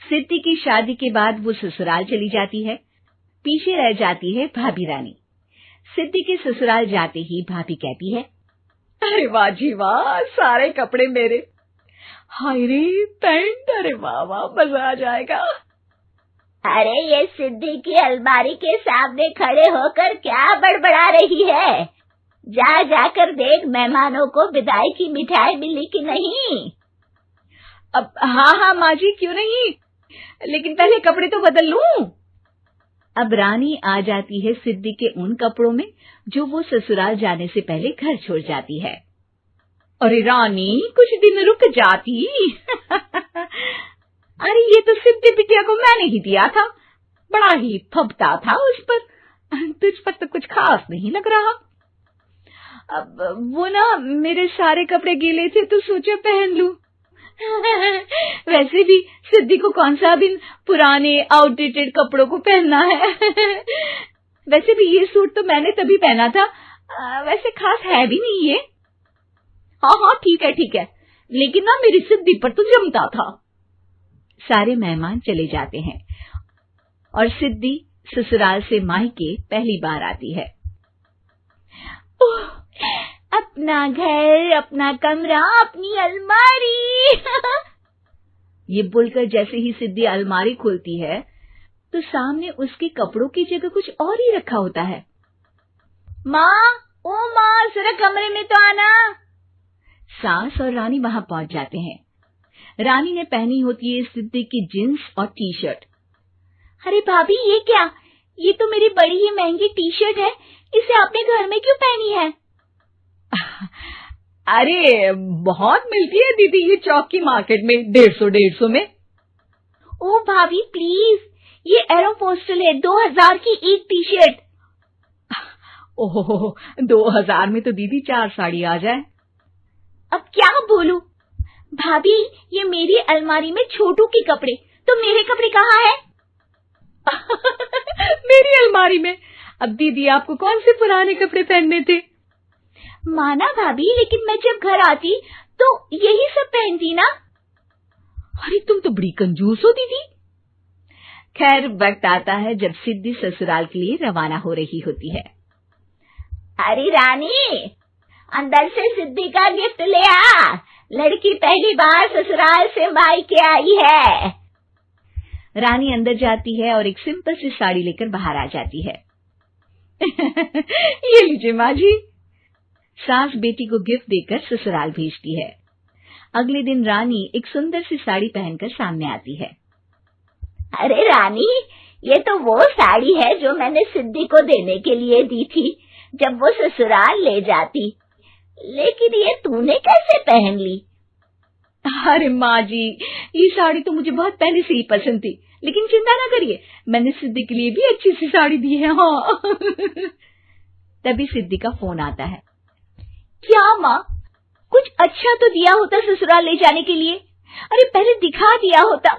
सिद्धि की शादी के बाद वो ससुराल चली जाती है। पीछे रह जाती है भाभी रानी। सिद्धि के ससुराल जाते ही भाभी कहती है, अरे वाह जी वाह, सारे कपड़े मेरे। हाय रे पैंट, अरे वाह वाह, मजा आ जाएगा। अरे ये सिद्धि की अलमारी के सामने खड़े होकर क्या बड़बड़ा रही है? जाकर देख मेहमानों को विदाई की मिठाई मिली कि नहीं। अब हाँ माँ जी, क्यों नहीं, लेकिन पहले कपड़े तो बदल लूं। अब रानी आ जाती है सिद्धि के उन कपड़ों में जो वो ससुराल जाने से पहले घर छोड़ जाती है। अरे रानी, कुछ दिन रुक जाती। अरे ये तो सिद्धि बिटिया को मैंने ही दिया था, बड़ा ही फबता था उस पर, तुझ पर तो कुछ खास नहीं लग रहा। अब वो ना मेरे सारे कपड़े गीले थे तो सोचा पहन लूं। वैसे भी सिद्धि को कौन सा दिन पुराने आउटडेटेड कपड़ों को पहनना है। वैसे भी ये सूट तो मैंने तभी पहना था, वैसे खास है भी नहीं ये। हाँ ठीक है, लेकिन ना मेरी सिद्धि पर तो जमता था। सारे मेहमान चले जाते हैं और सिद्धि ससुराल से मायके पहली बार आती है। अपना घर, अपना कमरा, अपनी अलमारी। ये बोलकर जैसे ही सिद्धि अलमारी खोलती है तो सामने उसके कपड़ों की जगह कुछ और ही रखा होता है। माँ, जरा कमरे में तो आना। सास और रानी वहां पहुंच जाते हैं। रानी ने पहनी होती है सिद्धि की जींस और टी शर्ट। अरे भाभी, ये क्या? ये तो मेरी बड़ी ही महंगी टी शर्ट है, इसे आपने घर में क्यों पहनी है? अरे बहुत मिलती है दीदी ये चौक की मार्केट में, 150 में। ओ भाभी प्लीज, ये एरोपोस्टल है, 2000 की एक टी शर्ट। ओहो, 2000 में तो दीदी 4 साड़ी आ जाए। अब क्या बोलूं? भाभी, ये मेरी अलमारी में छोटू के कपड़े, तो मेरे कपड़े कहाँ हैं? मेरी अलमारी में? अब दीदी आपको कौन से पुराने कपड़े पहनने थे? माना भाभी, लेकिन मैं जब घर आती तो यही सब पहनती ना। अरे तुम तो बड़ी कंजूस हो दीदी। खैर, वक्त आता है जब सिद्धि ससुराल के लिए रवाना हो रही होती है। अरे रानी, अंदर से सिद्धि का गिफ्ट ले आ, लड़की पहली बार ससुराल से मायके आई है। रानी अंदर जाती है और एक सिंपल सी साड़ी लेकर बाहर आ जाती है। ये लीजिए माँ जी। सास बेटी को गिफ्ट देकर ससुराल भेजती है। अगले दिन रानी एक सुंदर सी साड़ी पहनकर सामने आती है। अरे रानी, ये तो वो साड़ी है जो मैंने सिद्धि को देने के लिए दी थी जब वो ससुराल ले जाती, लेकिन ये तूने कैसे पहन ली? अरे माँ जी, ये साड़ी तो मुझे बहुत पहले से ही पसंद थी, लेकिन चिंता ना करिए, मैंने सिद्धि के लिए भी अच्छी सी साड़ी दी है। हाँ। तभी सिद्धि का फोन आता है। क्या माँ, कुछ अच्छा तो दिया होता ससुराल ले जाने के लिए। अरे पहले दिखा दिया होता।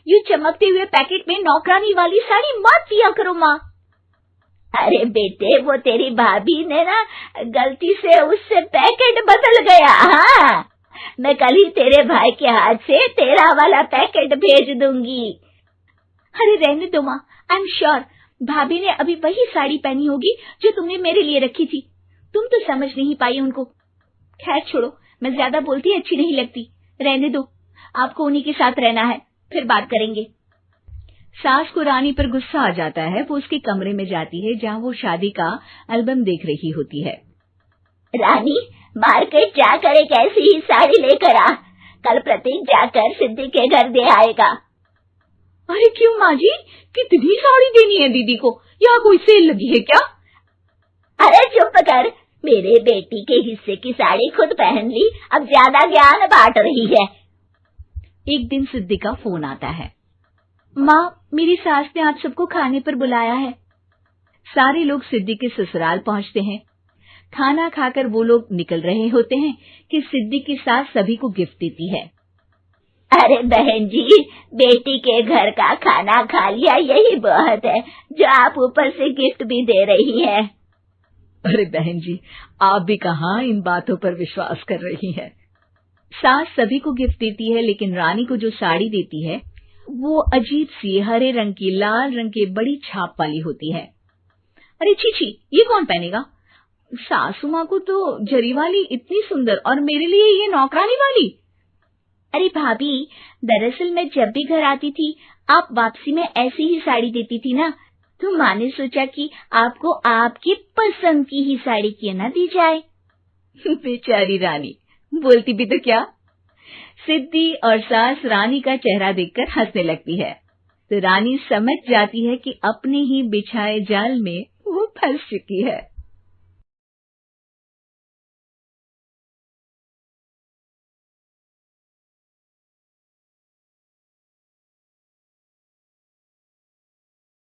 यूं चमकते हुए पैकेट में नौकरानी वाली साड़ी मत दिया करो माँ। अरे बेटे, वो तेरी भाभी ने ना गलती से उससे पैकेट बदल गया। हाँ, मैं कल ही तेरे भाई के हाथ से तेरा वाला पैकेट भेज दूंगी। अरे रहने दो माँ, आई एम श्योर भाभी ने अभी वही साड़ी पहनी होगी जो तुमने मेरे लिए रखी थी। तुम तो समझ नहीं पाई उनको। खैर छोड़ो, मैं ज्यादा बोलती अच्छी नहीं लगती, रहने दो, आपको उन्हीं के साथ रहना है, फिर बात करेंगे। सास को रानी पर गुस्सा आ जाता है। वो उसके कमरे में जाती है जहाँ वो शादी का एल्बम देख रही होती है। रानी, मार्केट जाकर एक ऐसी ही साड़ी लेकर आ, कल प्रतीक जाकर सिद्धि के घर दे आएगा। अरे क्यों माँ जी, कितनी साड़ी देनी है दीदी को? यहाँ कोई सेल लगी है क्या? अरे चुप कर, मेरे बेटी के हिस्से की साड़ी खुद पहन ली, अब ज्यादा ज्ञान बांट रही है। एक दिन सिद्धि का फोन आता है। माँ, मेरी सास ने आप सबको खाने पर बुलाया है। सारे लोग सिद्धि के ससुराल पहुंचते हैं। खाना खाकर वो लोग निकल रहे होते हैं कि सिद्धि की सास सभी को गिफ्ट देती है। अरे बहन जी, बेटी के घर का खाना खा लिया, यही बहुत है जो आप ऊपर से गिफ्ट भी दे रही है। अरे बहन जी, आप भी कहाँ इन बातों पर विश्वास कर रही हैं। सास सभी को गिफ्ट देती है, लेकिन रानी को जो साड़ी देती है वो अजीब सी हरे रंग की लाल रंग की बड़ी छाप वाली होती है। अरे छी, ये कौन पहनेगा? सासू माँ को तो जरी वाली इतनी सुंदर, और मेरे लिए ये नौकरानी वाली। अरे भाभी, दरअसल मैं जब भी घर आती थी आप वापसी में ऐसी ही साड़ी देती थी ना, तो माँ ने सोचा कि आपको आपकी पसंद की ही साड़ी क्यों ना दी जाए। बेचारी रानी, बोलती भी तो क्या। सिद्धि और सास रानी का चेहरा देखकर हंसने लगती है, तो रानी समझ जाती है कि अपने ही बिछाए जाल में वो फंस चुकी है।